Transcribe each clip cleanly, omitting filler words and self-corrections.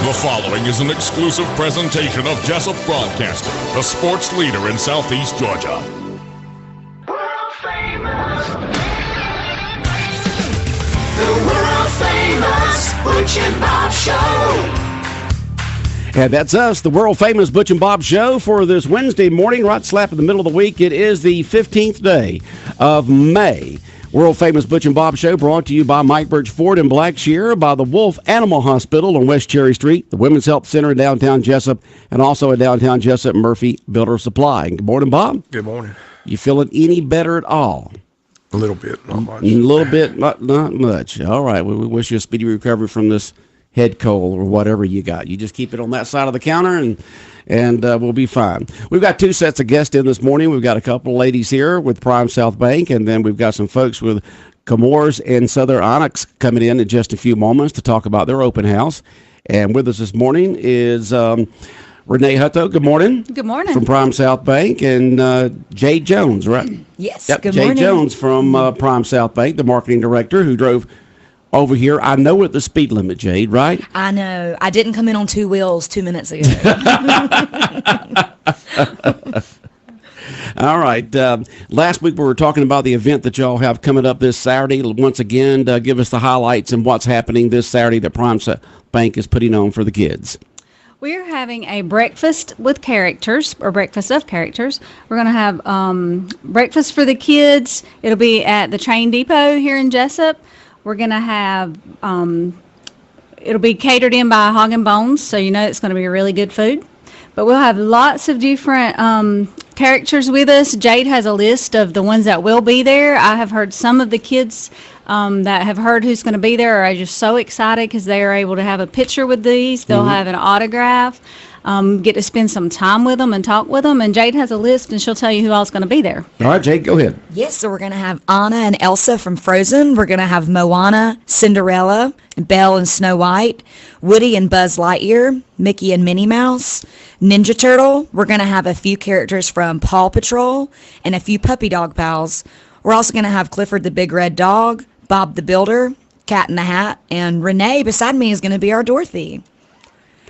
The following is an exclusive presentation of Jesup Broadcasting, the sports leader in Southeast Georgia. World famous. The world famous Butch and Bob Show. And that's us, the world-famous Butch and Bob Show for this Wednesday morning, right slap in the middle of the week. It is the 15th day of May. World-famous Butch and Bob Show brought to you by Mike Birch Ford in Blackshear, by the Wolf Animal Hospital on West Cherry Street, the Women's Health Center in downtown Jesup, and also in downtown Jesup, Murphy Builder Supply. Good morning, Bob. Good morning. You feeling any better at all? A little bit, not much. A little bit, not much. All right, we wish you a speedy recovery from this head cold or whatever you got. You just keep it on that side of the counter and we'll be fine. We've got two sets of guests in this morning. We've got a couple of ladies here with Prime South Bank, and then we've got some folks with Comores and Southern Onyx coming in just a few moments to talk about their open house. And with us this morning is Renee Hutto. Good morning. Good morning. From Prime South Bank, and Jade Jones, right? Yes. Yep, Good Jade morning. Jones from Prime South Bank, the marketing director who drove over here. I know at the speed limit, Jade, right? I know. I didn't come in on two wheels 2 minutes ago. All right. Last week we were talking about the event that y'all have coming up this Saturday. Once again, give us the highlights and what's happening this Saturday that Prime Bank is putting on for the kids. We're having a breakfast with characters, or breakfast of characters. We're going to have breakfast for the kids. It'll be at the train depot here in Jesup. We're going to have, it'll be catered in by Hog and Bones, so you know it's going to be really good food. But we'll have lots of different characters with us. Jade has a list of the ones that will be there. I have heard some of the kids that have heard who's going to be there are just so excited because they are able to have a picture with these. They'll have an autograph, get to spend some time with them and talk with them. And Jade has a list, and she'll tell you who else is going to be there. All right, Jade, go ahead. Yes, so we're going to have Anna and Elsa from Frozen. We're going to have Moana, Cinderella, Belle and Snow White, Woody and Buzz Lightyear, Mickey and Minnie Mouse, Ninja Turtle. We're going to have a few characters from Paw Patrol and a few puppy dog pals. We're also going to have Clifford the Big Red Dog, Bob the Builder, Cat in the Hat, and Renee beside me is going to be our Dorothy.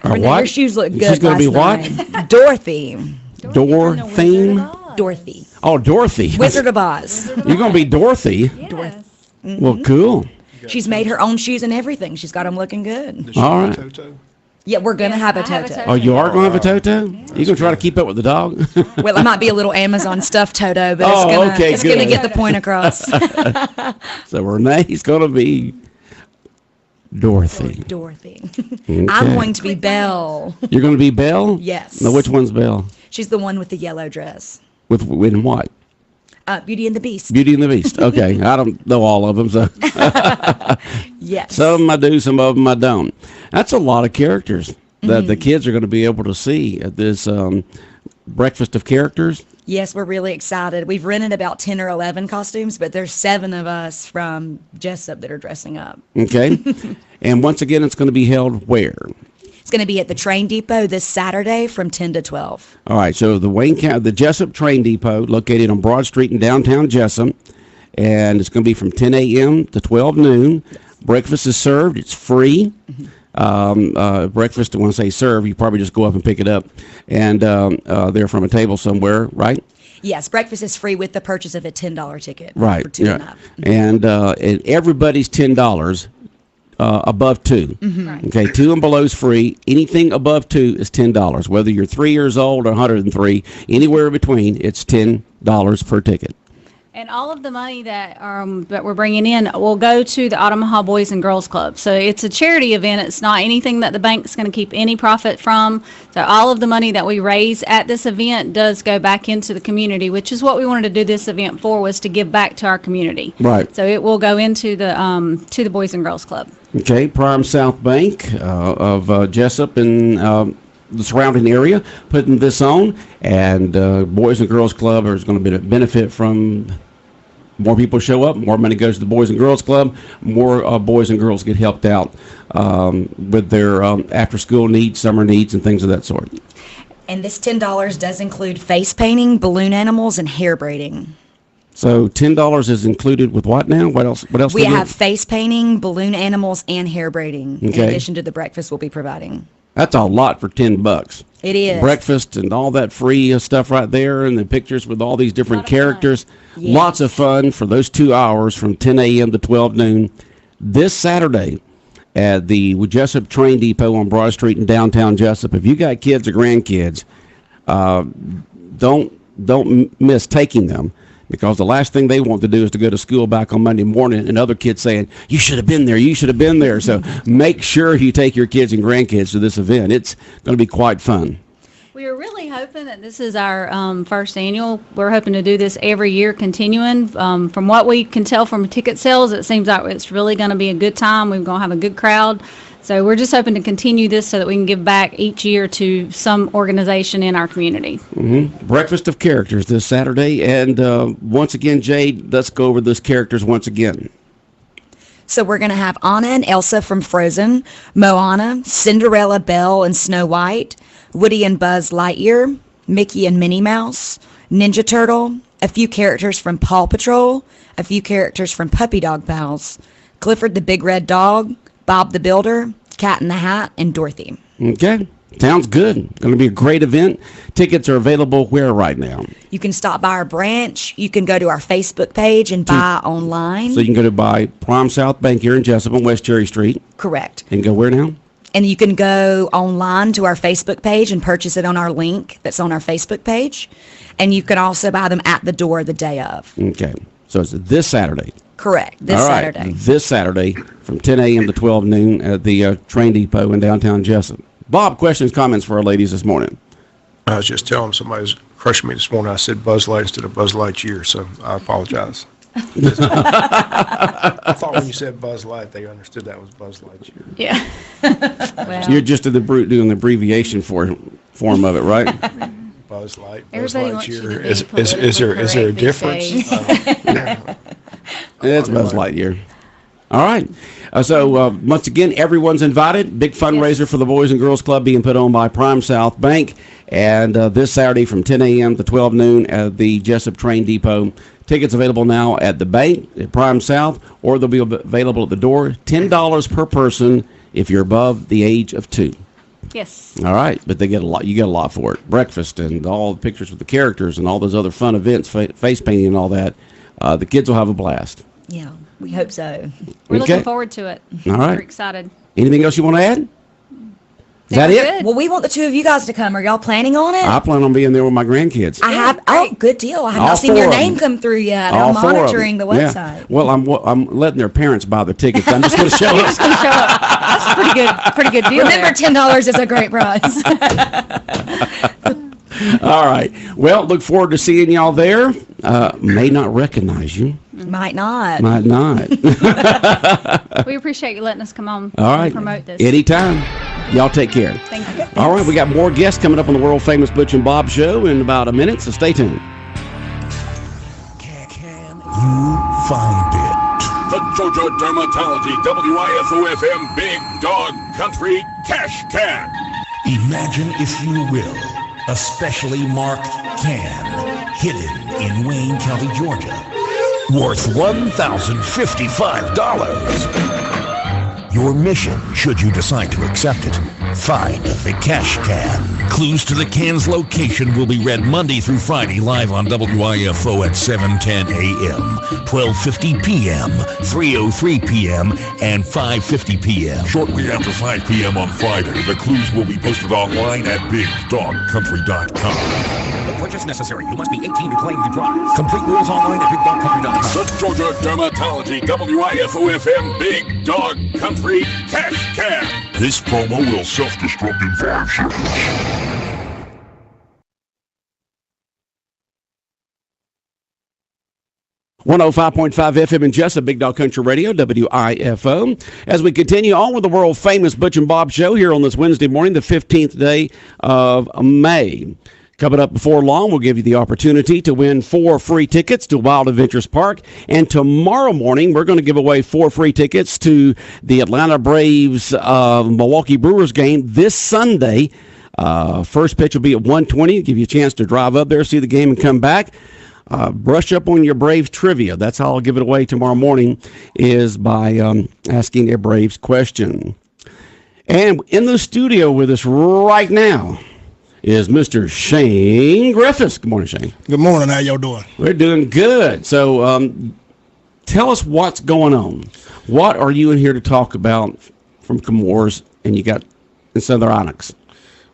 Renee, what? your shoes look good. She's going to be what? Dorothy. Dorothy. Oh, Dorothy. Wizard of Oz. You're going to be Dorothy? Yes. Well, cool. She's made her own shoes and everything. She's got them looking good. All right. Toto? Yeah, we're going to have a I have a Toto. Toto. Oh, you are going to have a Toto? You going to try to keep up with the dog? Well, it might be a little Amazon stuffed Toto, but it's good. gonna get the point across. So Renee's going to be Dorothy. Dorothy. Okay. I'm going to be Belle. You're going to be Belle? Yes. Now, which one's Belle? She's the one with the yellow dress. With what? Beauty and the Beast. Beauty and the Beast. Okay. I don't know all of them, so Yes. some of them I do, some of them I don't. That's a lot of characters that the kids are going to be able to see at this breakfast of characters. Yes, we're really excited. We've rented about 10 or 11 costumes, but there's 7 of us from Jesup that are dressing up. Okay. And once again, it's going to be held where? It's going to be at the train depot this Saturday from 10 to 12. All right. So the Jesup Train Depot, located on Broad Street in downtown Jesup, and it's going to be from 10 a.m. to 12 noon. Breakfast is served. It's free. Breakfast, when I say serve, you probably just go up and pick it up, and they're from a table somewhere, right? Yes, breakfast is free with the purchase of a $10 ticket. Right. For 2 and up. And everybody's $10 above 2. Right. Okay, 2 and below is free. Anything above 2 is $10. Whether you're 3 years old or 103, anywhere in between, it's $10 per ticket. And all of the money that we're bringing in will go to the Omaha Boys and Girls Club. So it's a charity event. It's not anything that the bank's going to keep any profit from. So all of the money that we raise at this event does go back into the community, which is what we wanted to do this event for, was to give back to our community. Right. So it will go into the Boys and Girls Club. Okay, Prime South Bank of Jesup and the surrounding area putting this on, and Boys and Girls Club is going to benefit from more people show up, more money goes to the Boys and Girls Club, more boys and girls get helped out with their after-school needs, summer needs, and things of that sort. And this $10 does include face painting, balloon animals, and hair braiding. So $10 is included with what now? What else? What else? We have face painting, balloon animals, and hair braiding, in Okay. addition to the breakfast we'll be providing. That's a lot for $10. It is. Breakfast and all that free stuff right there, and the pictures with all these different characters. Yes. Lots of fun for those 2 hours from 10 a.m. to 12 noon this Saturday at the Jesup Train Depot on Broad Street in downtown Jesup. If you got kids or grandkids, don't miss taking them, because the last thing they want to do is to go to school back on Monday morning and other kids saying, you should have been there, you should have been there. So make sure you take your kids and grandkids to this event. It's going to be quite fun. We are really hoping that this is our first annual. We're hoping to do this every year, continuing. From what we can tell from ticket sales, it seems like it's really going to be a good time. We're going to have a good crowd. So we're just hoping to continue this so that we can give back each year to some organization in our community. Mm-hmm. Breakfast of Characters this Saturday. And once again, Jade, let's go over those characters once again. So we're going to have Anna and Elsa from Frozen, Moana, Cinderella, Belle, and Snow White, Woody and Buzz Lightyear, Mickey and Minnie Mouse, Ninja Turtle, a few characters from Paw Patrol, a few characters from Puppy Dog Pals, Clifford the Big Red Dog, Bob the Builder, Cat in the Hat, and Dorothy. Okay. Sounds good. Going to be a great event. Tickets are available where right now? You can stop by our branch. You can go to our Facebook page and buy online. So you can go to buy Prime South Bank here in Jesup on West Cherry Street. Correct. And go where now? And you can go online to our Facebook page and purchase it on our link that's on our Facebook page. And you can also buy them at the door the day of. Okay. So it's this Saturday. Correct. This All right. Saturday. This Saturday from 10 a.m. to 12 noon at the train depot in downtown Jesup. Bob, questions, comments for our ladies this morning? I was just telling somebody who's crushing me this morning, I said Buzz Light instead of Buzz Lightyear, so I apologize. I thought when you said Buzz Light, they understood that was Buzz Lightyear. Yeah. So you're just doing the abbreviation form of it, right? Buzz Light, Buzz Everybody wants you to Lightyear. be Is there a politically correct difference? these Yeah. It's Buzz Lightyear. All right. So once again, everyone's invited. Big fundraiser for the Boys and Girls Club being put on by Prime South Bank. And this Saturday from 10 a.m. to 12 noon at the Jesup Train Depot. Tickets available now at the bank at Prime South, or they'll be available at the door. $10 per person if you're above the age of 2. Yes. All right, but they get a lot. You get a lot for it. Breakfast and all the pictures with the characters and all those other fun events, face painting and all that. The kids will have a blast. Yeah, we hope so. We're Okay. looking forward to it. All right. We're excited. Anything else you want to add? Is that We're it? good. Well, we want the two of you guys to come. Are y'all planning on it? I plan on being there with my grandkids. I have. Oh, good deal. I have All not seen your 4 of name them. come through yet. All I'm 4 of them. monitoring the Yeah. website. Well, I'm letting their parents buy the tickets. I'm just going to show up. That's a pretty good deal. Remember, there. $10 is a great price. All right. Well, look forward to seeing y'all there. May not recognize you. Might not. Might not. We appreciate you letting us come on All and right. promote this. Anytime. Y'all take care. Thank you. All right. We got more guests coming up on the world famous Butch and Bob Show in about a minute, so stay tuned. Can you find it? The Georgia Dermatology WIFO-FM Big Dog Country Cash Can. Imagine, if you will, a specially marked can hidden in Wayne County, Georgia, worth $1,055. Your mission, should you decide to accept it, find the cash can. Clues to the can's location will be read Monday through Friday live on WIFO at 7:10 a.m., 12:50 p.m., 3:03 p.m., and 5:50 p.m. Shortly after 5 p.m. on Friday, the clues will be posted online at BigDogCountry.com. No purchase necessary. You must be 18 to claim the prize. Complete rules online at BigDogCountry.com. The Georgia Dermatology WIFO-FM Big Dog Country Cash Can. This promo will self-destruct in 5 seconds. .5 FM in Jesup, Big Dog Country Radio, WIFO. As we continue on with the world famous Butch and Bob Show here on this Wednesday morning, the 15th day of May. Coming up before long, we'll give you the opportunity to win 4 free tickets to Wild Adventures Park. And tomorrow morning, we're going to give away 4 free tickets to the Atlanta Braves Milwaukee Brewers game this Sunday. First pitch will be at 1:20. Give you a chance to drive up there, see the game, and come back. Brush up on your Braves trivia. That's how I'll give it away tomorrow morning, is by asking a Braves question. And in the studio with us right now is Mr. Shane Griffiths. Good morning, Shane. Good morning. How y'all doing? We're doing good. So tell us what's going on. What are you in here to talk about from Comores and you got in Southern Onyx?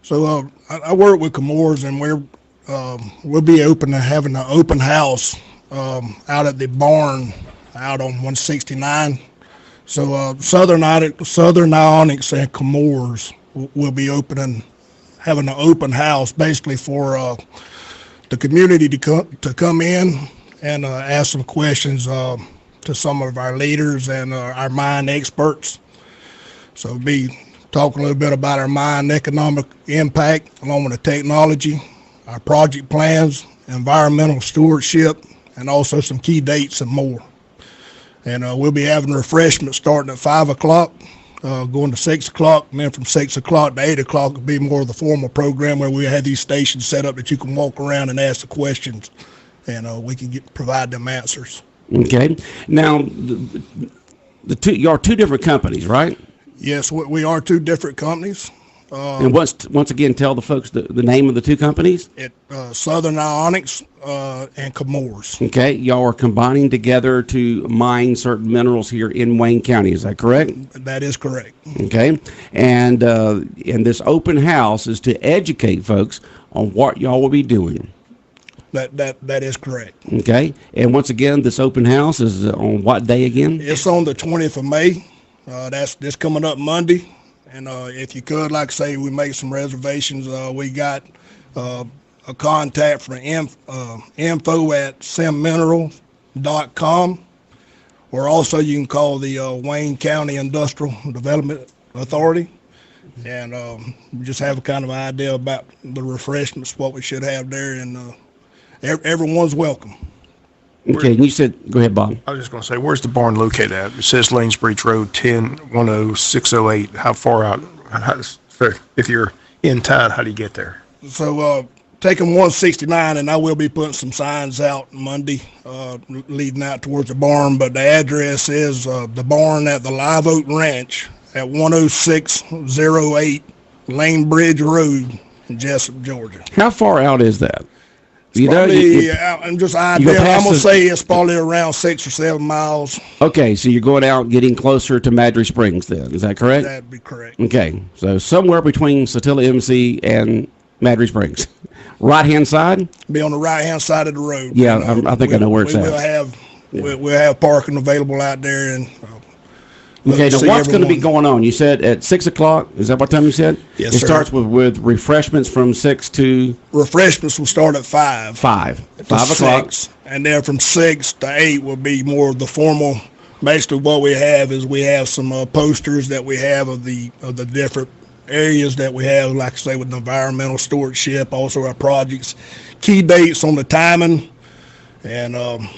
So I work with Comores, and we'll be having an open house out at the barn out on 169. So Southern Onyx and Comores will be having an open house basically for the community to come in and ask some questions to some of our leaders and our mine experts. So we'll be talking a little bit about our mine economic impact along with the technology, our project plans, environmental stewardship, and also some key dates and more. And we'll be having refreshments starting at 5 o'clock, going to 6 o'clock, and then from 6 o'clock to 8 o'clock will be more of the formal program where we have these stations set up that you can walk around and ask the questions, and we can provide them answers. Okay. Now, you are two different companies, right? Yes, we are two different companies. And once again, tell the folks the name of the two companies. Southern Onyx and Comores. Okay, y'all are combining together to mine certain minerals here in Wayne County. Is that correct? That is correct. Okay, and this open house is to educate folks on what y'all will be doing. That is correct. Okay, and once again, this open house is on what day again? It's on the 20th of May. That's this coming up Monday. And if you could, like I say, we make some reservations. We got a contact from info@simminerals.com, or also you can call the Wayne County Industrial Development Authority, and just have a kind of idea about the refreshments, what we should have there, and everyone's welcome. Okay, and you said, go ahead, Bob. I was just going to say, where's the barn located at? It says Lanesbridge Road, 1010608. How far out? If you're in town, how do you get there? So taking 169, and I will be putting some signs out Monday leading out towards the barn, but the address is the barn at the Live Oak Ranch at 10608 Lanebridge Road in Jesup, Georgia. How far out is that? I'm going to say it's probably around 6 or 7 miles. Okay, so you're going out getting closer to Madry Springs then, is that correct? That'd be correct. Okay, so somewhere between Satilla MC and Madry Springs. Right-hand side? Be on the right-hand side of the road. Yeah, I think I know where it's at. We'll have parking available out there. And okay, now what's going to be going on? You said at 6 o'clock. Is that what time you said? Yes, sir. It starts with refreshments from 6 to... Refreshments will start at 5. 5 o'clock. And then from 6 to 8 will be more of the formal. Basically what we have is we have some posters that we have of the different areas that we have, like I say, with the environmental stewardship, also our projects, key dates on the timing, and like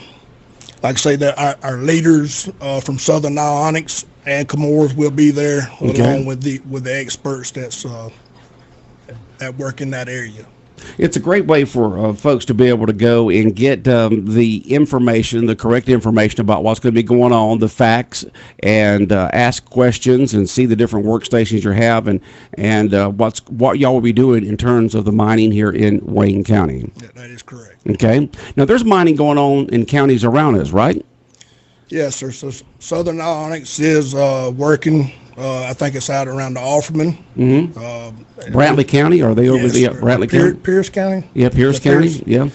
I say, that our leaders from Southern Onyx and Comores will be there, along with the experts that work in that area. It's a great way for folks to be able to go and get the information, the correct information about what's going to be going on, the facts, and ask questions and see the different workstations you have and what y'all will be doing in terms of the mining here in Wayne County. Yeah, that is correct. Okay. Now, there's mining going on in counties around us, right? Yes, sir. So Southern Onyx is working. I think it's out around the Offerman. Mm-hmm. Brantley County? Are they over the Brantley County? Pierce County? Yeah, Pierce County. Yeah.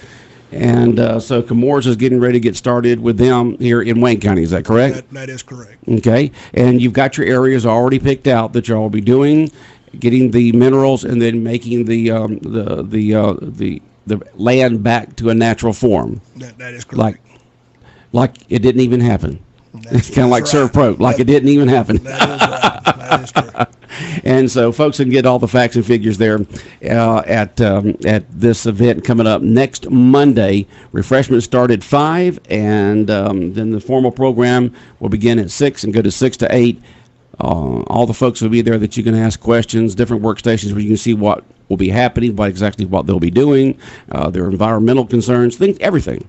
And so Comores is getting ready to get started with them here in Wayne County. Is that correct? That is correct. Okay. And you've got your areas already picked out that y'all will be doing, getting the minerals, and then making the land back to a natural form. That is correct. Like it didn't even happen. It's kind of like Serve Pro, like it didn't even happen. That is right. That is correct. And so folks can get all the facts and figures there at this event coming up next Monday. Refreshments start at 5, and then the formal program will begin at 6 and go to 6 to 8. All the folks will be there that you can ask questions, different workstations where you can see what will be happening, what they'll be doing, their environmental concerns, everything.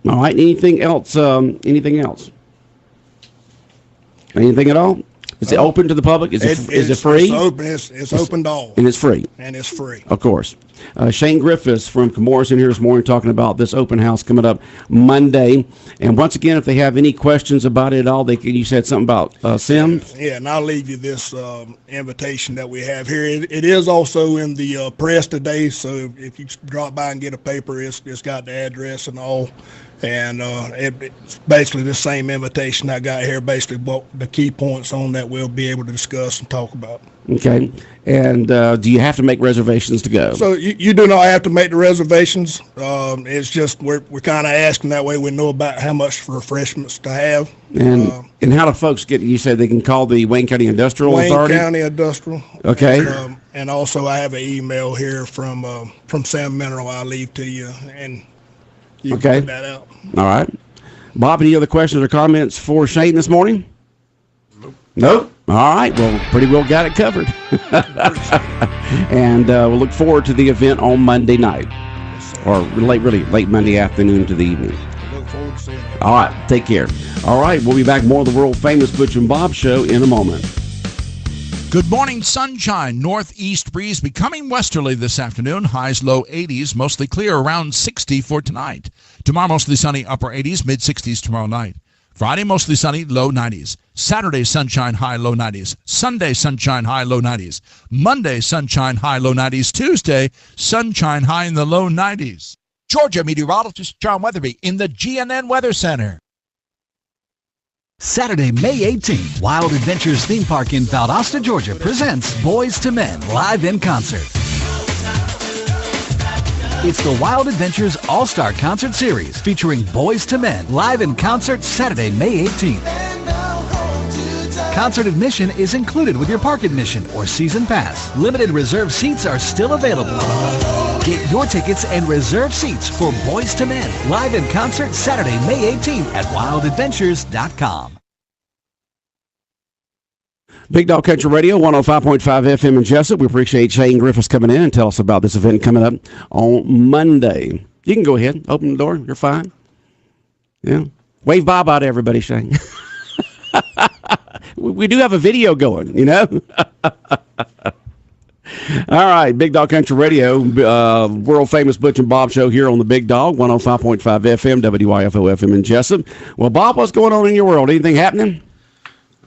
All right. Anything else? Anything at all? Is it open to the public? Is it free? It's open. It's open to all. And it's free. And it's free. Of course. Shane Griffiths from Comores in here this morning talking about this open house coming up Monday. And once again, if they have any questions about it at all, you said something about Sims? Yeah, and I'll leave you this invitation that we have here. It is also in the press today, so if you drop by and get a paper, it's got the address and all. And it's basically the same invitation I got here, basically what the key points on that we'll be able to discuss and talk about. Okay. And do you have to make reservations to go? So you do not have to make the reservations. It's just we're kind of asking that way we know about how much refreshments to have. And how do folks get? You said they can call the Wayne County Industrial Authority. Wayne County Industrial. Okay. And also I have an email here from Sam Mineral I'll leave to you, and you can put that out. All right. Bob, any other questions or comments for Shane this morning? Nope. All right. Well, pretty well got it covered. And we'll look forward to the event on Monday night, or really late Monday afternoon to the evening. Look forward to seeing you. All right. Take care. All right. We'll be back more of the world famous Butch and Bob Show in a moment. Good morning, sunshine. Northeast breeze becoming westerly this afternoon. Highs low 80s, mostly clear around 60 for tonight. Tomorrow mostly sunny, upper 80s, mid 60s tomorrow night. Friday mostly sunny, low 90s. Saturday sunshine, high low 90s. Sunday sunshine, high low 90s. Monday sunshine, high low 90s. Tuesday sunshine, high in the low 90s. Georgia meteorologist John Weatherby in the GNN Weather Center. Saturday, May 18th, Wild Adventures Theme Park in Valdosta, Georgia presents Boys to Men live in concert. It's the Wild Adventures All-Star Concert Series featuring Boys to Men live in concert Saturday, May 18th. Concert admission is included with your park admission or season pass. Limited reserve seats are still available. Get your tickets and reserve seats for Boys to Men live in concert Saturday, May 18th at wildadventures.com. Big Dog Country Radio, 105.5 FM in Jesup. We appreciate Shane Griffiths coming in and tell us about this event coming up on Monday. You can go ahead, open the door. You're fine. Yeah. Wave bye-bye to everybody, Shane. We do have a video going, you know. All right, Big Dog Country Radio, world famous Butch and Bob Show here on the Big Dog, 105.5 FM, WIFO FM in Jesup. Well, Bob, what's going on in your world? Anything happening?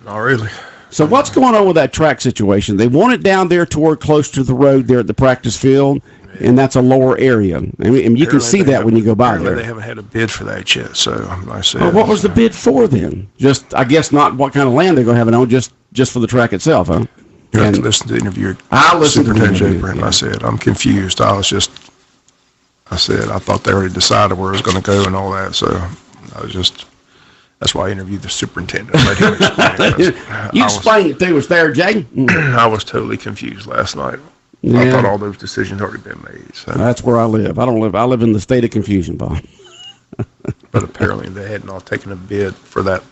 Not really. So what's going on with that track situation? They want it down there toward close to the road there at the practice field, and that's a lower area. I mean, and you can see that when you go by there. They haven't had a bid for that yet, so I said. Well, what was the bid for then? Just, I guess, not what kind of land they're going to have it on, just for the track itself, huh? You have to listen to the interview. I listened to the interview, and I said, I'm confused. I said, I thought they already decided where it was going to go and all that, so I was just. That's why I interviewed the superintendent. Let him explain it. You explained it to us there, Jay. I was totally confused last night. Yeah. I thought all those decisions had already been made. So. That's where I live. I live in the state of confusion, Bob. But apparently they had not taken a bid for that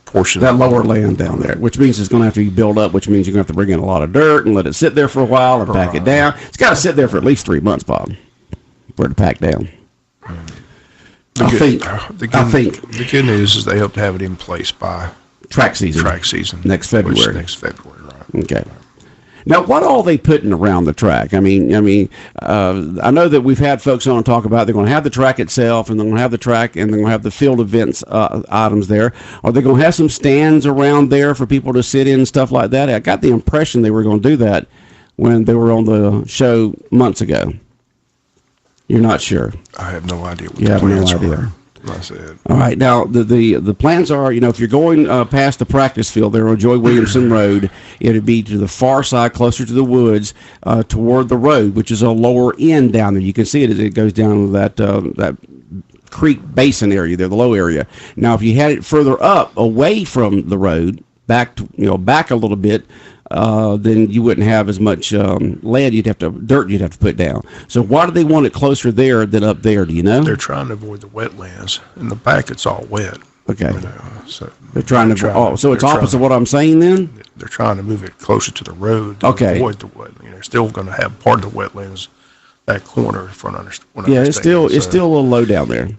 portion. That lower land down there, which means it's going to have to be built up, which means you're going to have to bring in a lot of dirt and let it sit there for a while and pack it down. It's got to sit there for at least 3 months, Bob, for it to pack down. I think the good news is they hope to have it in place by track season next February. Right? Okay. Now, what all they putting around the track? I mean, I know that we've had folks on talk about they're going to have the track itself, and they're going to have the track, and they're going to have the field events items there. Are they going to have some stands around there for people to sit in and stuff like that? I got the impression they were going to do that when they were on the show months ago. You're not sure? I have no idea what you the plans have no idea. are. I said. All right. Now, the plans are, if you're going past the practice field there on Joy Williamson Road, it would be to the far side, closer to the woods, toward the road, which is a lower end down there. You can see it as it goes down that creek basin area there, the low area. Now, if you had it further up, away from the road, back a little bit, then you wouldn't have as much dirt you'd have to put down. So why do they want it closer there than up there? Do you know? They're trying to avoid the wetlands. In the back, it's all wet. Okay. So they're trying to. So it's opposite of what I'm saying then. They're trying to move it closer to the road to avoid the wetlands. They're still going to have part of the wetlands, that corner from under. Yeah, it's still a little low down there,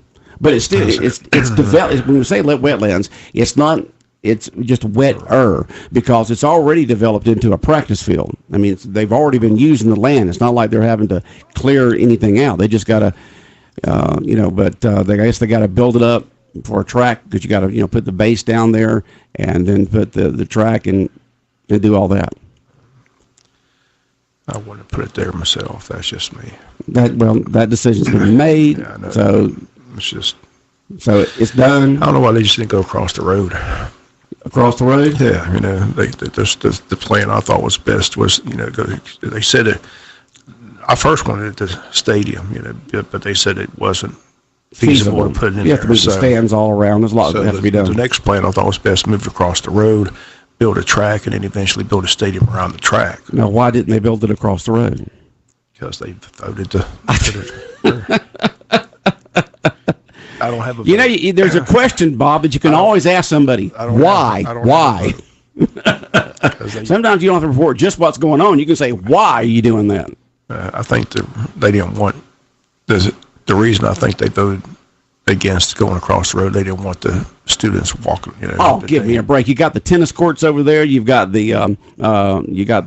but it's still it's developed. When we say wetlands, it's not it's just wetter because it's already developed into a practice field. I mean, they've already been using the land. It's not like they're having to clear anything out. They just got to, I guess they got to build it up for a track because you got to, put the base down there and then put the track and do all that. I wouldn't put it there myself. That's just me. That decision's been made. Yeah, I know. So it's just. So it's done. I don't know why they just didn't go across the road. Across the road? Yeah, the plan I thought was best was, they said it. I first wanted it at the stadium, but they said it wasn't feasible to put it in there. You have to move the stands all around. There's a lot that has to be done. The next plan I thought was best move across the road, build a track, and then eventually build a stadium around the track. Now, why didn't they build it across the road? Because they voted to put it there. I don't have a. There's a question, Bob, that you can always ask somebody. Why? Why? Sometimes you don't have to report just what's going on. You can say, why are you doing that? I think they didn't want. The reason I think they voted against going across the road, they didn't want the students walking. Give me a break! You got the tennis courts over there. You've got the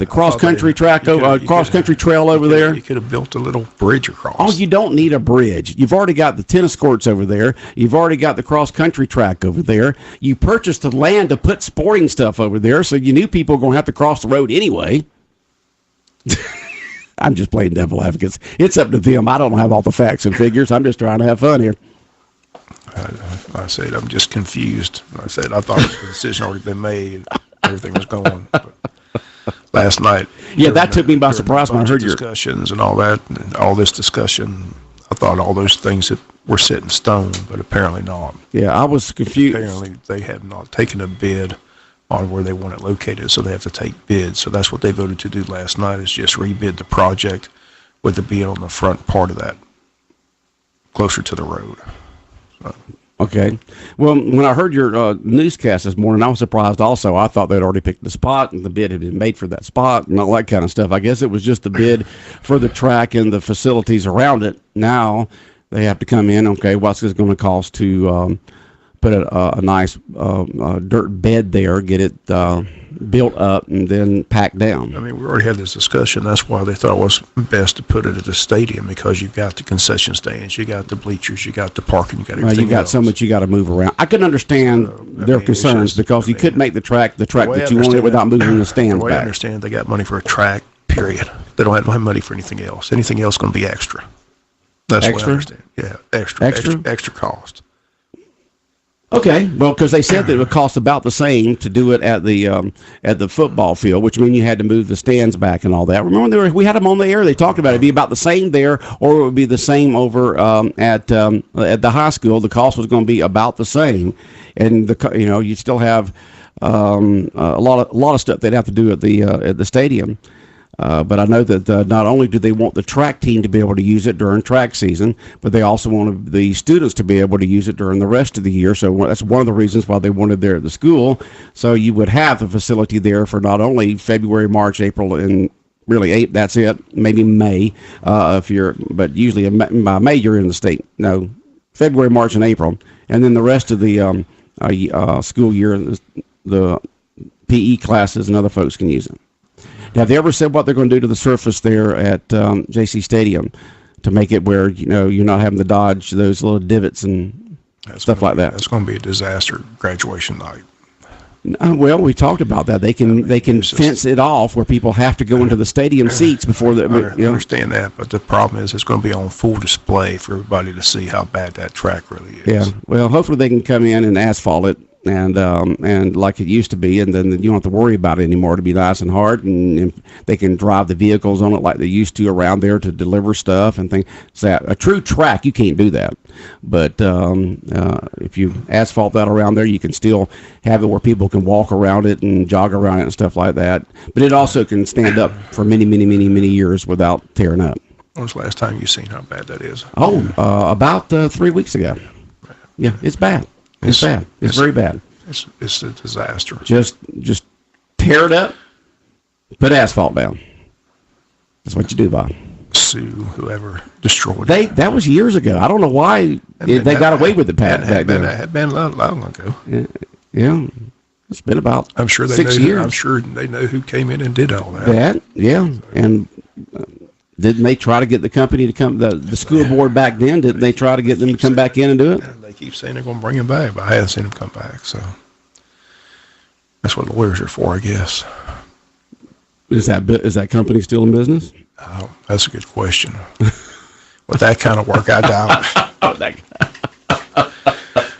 cross country track, cross country trail over there. You could have built a little bridge across. Oh, you don't need a bridge. You've already got the tennis courts over there. You've already got the cross country track over there. You purchased the land to put sporting stuff over there, so you knew people were going to have to cross the road anyway. I'm just playing devil advocates. It's up to them. I don't have all the facts and figures. I'm just trying to have fun here. I said, I'm just confused. I said, I thought the decision already been made. Everything was going. But last night. Yeah, that took me by surprise when I heard your discussions and all that, and all this discussion. I thought all those things that were set in stone, but apparently not. Yeah, I was confused. Apparently, they have not taken a bid on where they want it located, so they have to take bids. So that's what they voted to do last night, is just rebid the project with the bid on the front part of that, closer to the road. So. Okay. Well, when I heard your newscast this morning, I was surprised also. I thought they'd already picked the spot and the bid had been made for that spot and all that kind of stuff. I guess it was just the bid for the track and the facilities around it. Now they have to come in, okay, what's this going to cost to put a nice dirt bed there, get it built up, and then packed down. I mean, we already had this discussion. That's why they thought it was best to put it at the stadium, because you've got the concession stands, you got the bleachers, you got the parking, you got everything else. So much you got to move around. I couldn't understand their concerns because you couldn't make the track that you wanted without moving the stands back. The way I understand, they got money for a track, period. They don't have money for anything else. Anything else is going to be extra. That's what I understand. Yeah, extra cost. Okay, well, because they said that it would cost about the same to do it at the football field, which means you had to move the stands back and all that. Remember, we had them on the air. They talked about it. It'd be about the same there, or it would be the same over at the high school. The cost was going to be about the same, and you still have a lot of stuff they'd have to do at the stadium. But I know that not only do they want the track team to be able to use it during track season, but they also want the students to be able to use it during the rest of the year. So that's one of the reasons why they wanted there at the school. So you would have the facility there for not only February, March, April, and really that's it. Maybe May, but usually by May you're in the state. No, February, March, and April, and then the rest of the school year, the PE classes and other folks can use it. Have they ever said what they're going to do to the surface there at JC Stadium to make it where you're not having to dodge those little divots and stuff like that? It's going to be a disaster graduation night. Well, we talked about that. They can fence it off where people have to go into the stadium seats before the. I understand that, but the problem is it's going to be on full display for everybody to see how bad that track really is. Yeah. Well, hopefully they can come in and asphalt it. And like it used to be, and then you don't have to worry about it anymore. To be nice and hard, and they can drive the vehicles on it like they used to around there to deliver stuff and things. So a true track, you can't do that. But if you asphalt that around there, you can still have it where people can walk around it and jog around it and stuff like that. But it also can stand up for many, many, many, many years without tearing up. When was the last time you seen how bad that is? About 3 weeks ago. Yeah, it's bad. It's bad. It's very bad. It's a disaster. Just tear it up, put asphalt down. That's what you do, Bob. Sue whoever destroyed it. That was years ago. I don't know why they got away with it back then. That had been a long ago. Yeah. It's been about I'm sure they 6 know. years. I'm sure they know who came in and did all that. And didn't they try to get the company to come, the school board back then, didn't they try to get them to come back in and do it? They keep saying they're going to bring him back, but I haven't seen him come back, so that's what lawyers are for, I guess. Is that company still in business? Oh, that's a good question. With that kind of work, I doubt it.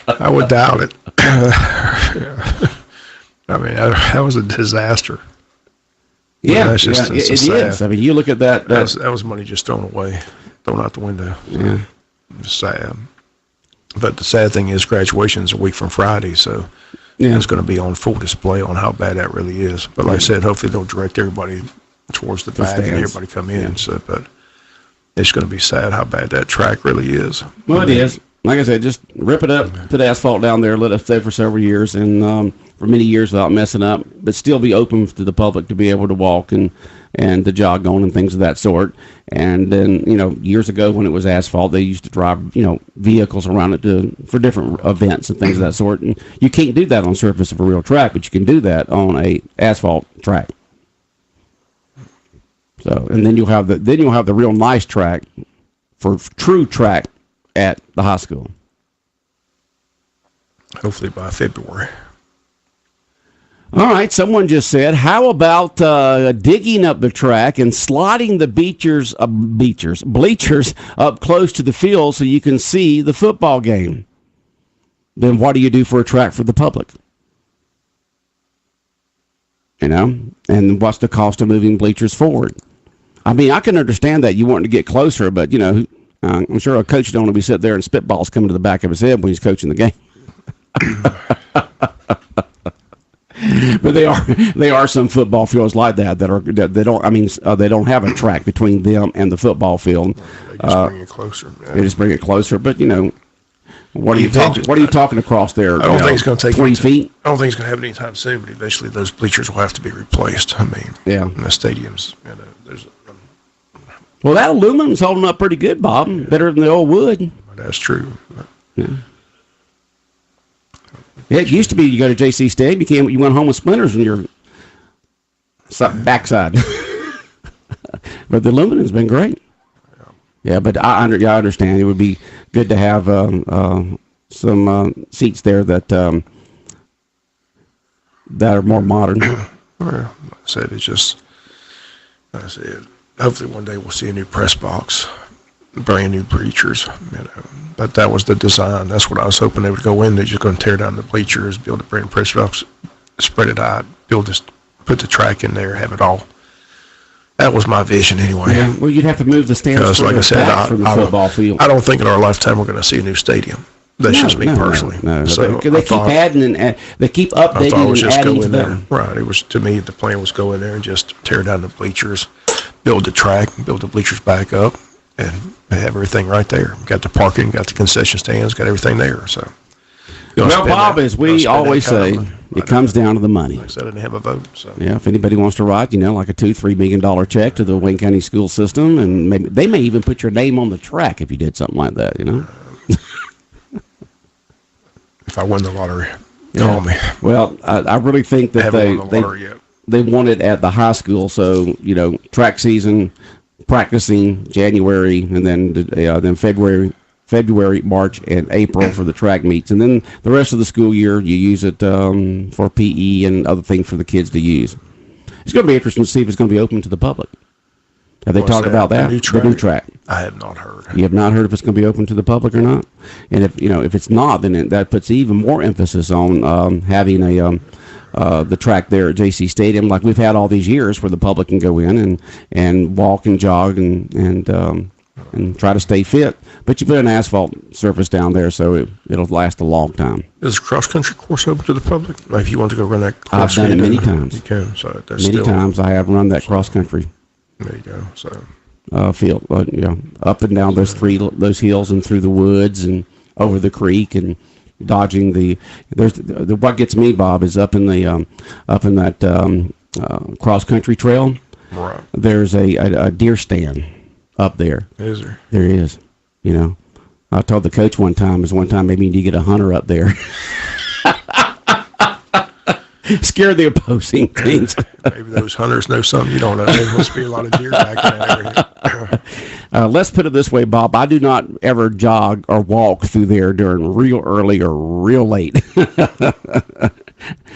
I would doubt it. I mean, that was a disaster. Yeah, that's just it is. I mean, you look at that. That was money just thrown out the window. Yeah. It's sad. But the sad thing is graduation's a week from Friday, so it's going to be on full display on how bad that really is. But like I said, hopefully they'll direct everybody towards the back and everybody come in. Yeah. So, but it's going to be sad how bad that track really is. Well, it is. Like I said, just rip it up, put asphalt down there, let it stay for several years, and for many years without messing up, but still be open to the public to be able to walk and to jog on and things of that sort. And then, years ago when it was asphalt, they used to drive, vehicles around it for different events and things of that sort. And you can't do that on the surface of a real track, but you can do that on a asphalt track. So, and then you'll have the real nice track for true track at the high school. Hopefully by February. All right, someone just said, how about digging up the track and sliding the bleachers up close to the field so you can see the football game? Then what do you do for a track for the public? And what's the cost of moving bleachers forward? I mean, I can understand that you want to get closer, but, I'm sure a coach don't want to be sitting there and spitballs coming to the back of his head when he's coaching the game. But they are some football fields like that they don't have a track between them and the football field. They just bring it closer. Yeah. They just bring it closer, but what are you talking across there? I don't think it's going to take 20 feet. I don't think it's going to happen anytime soon. But eventually, those bleachers will have to be replaced. I mean, in the stadiums, there's. Well, that aluminum's holding up pretty good, Bob. Yeah. Better than the old wood. That's true. Yeah. It used to be you go to JC Stadium, you went home with splinters on your backside. But the aluminum's been great. Yeah, but I understand. It would be good to have some seats there that are more modern. Well, like I said, hopefully one day we'll see a new press box, brand new bleachers. But that was the design. That's what I was hoping they would go in. They're just going to tear down the bleachers, build a brand new press box, spread it out, put the track in there, have it all. That was my vision anyway. Yeah, well, you'd have to move the stands like I said, from the football field. I don't think in our lifetime we're going to see a new stadium. That's just me personally. No. So they keep adding and they keep updating and adding to them. Right. It was, to me, the plan was go in there and just tear down the bleachers, build the track, build the bleachers back up, and have everything right there. Got the parking, got the concession stands, got everything there. So, well, Bob, as we always say, it comes down to the money. Like I said, I didn't have a vote. So. Yeah, if anybody wants to write, like a $2-3 million check to the Wayne County school system, and maybe they may even put your name on the track if you did something like that. If I win the lottery, call me. Well, I really think that they want it at the high school, so track season, practicing January, and then February, March, and April for the track meets, and then the rest of the school year you use it for PE and other things for the kids to use. It's going to be interesting to see if it's going to be open to the public. Have they talked about that? The new track. I have not heard. You have not heard if it's going to be open to the public or not? And if it's not, then that puts even more emphasis on having the track there at JC Stadium, like we've had all these years, where the public can go in and walk and jog and try to stay fit. But you put an asphalt surface down there, so it'll last a long time. Is the cross-country course open to the public? Like if you want to go run that course? I've done it many times. You can. So many times I have run that cross-country. There you go. So field, up and down those hills and through the woods and over the creek and dodging what gets me, Bob, is up in that cross country trail. Right. There's a deer stand up there. Is there? There is. I told the coach one time maybe you need to get a hunter up there. Scare the opposing teams. Maybe those hunters know something you don't know. There must be a lot of deer back there. Let's put it this way, Bob. I do not ever jog or walk through there during real early or real late.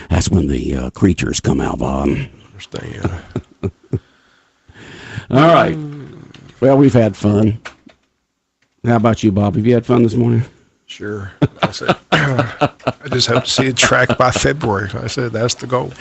That's when the creatures come out, Bob. Understand. All right. Well, we've had fun. How about you, Bob? Have you had fun this morning? Sure. I said, I just hope to see it tracked by February. I said, that's the goal.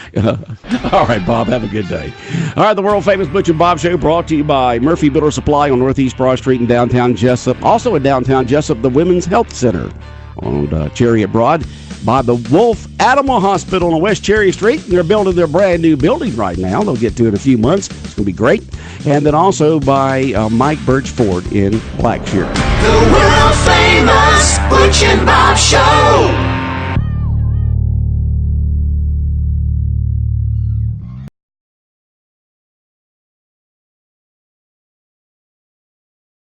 All right, Bob, have a good day. All right, the world-famous Butch and Bob Show brought to you by Murphy Builder Supply on Northeast Broad Street in downtown Jesup. Also in downtown Jesup, the Women's Health Center on Chariot Broad. By the Wolf Animal Hospital on West Cherry Street. They're building their brand new building right now. They'll get to it in a few months. It's going to be great. And then also by Mike Birch Ford in Blackshear. The world famous Butch and Bob Show.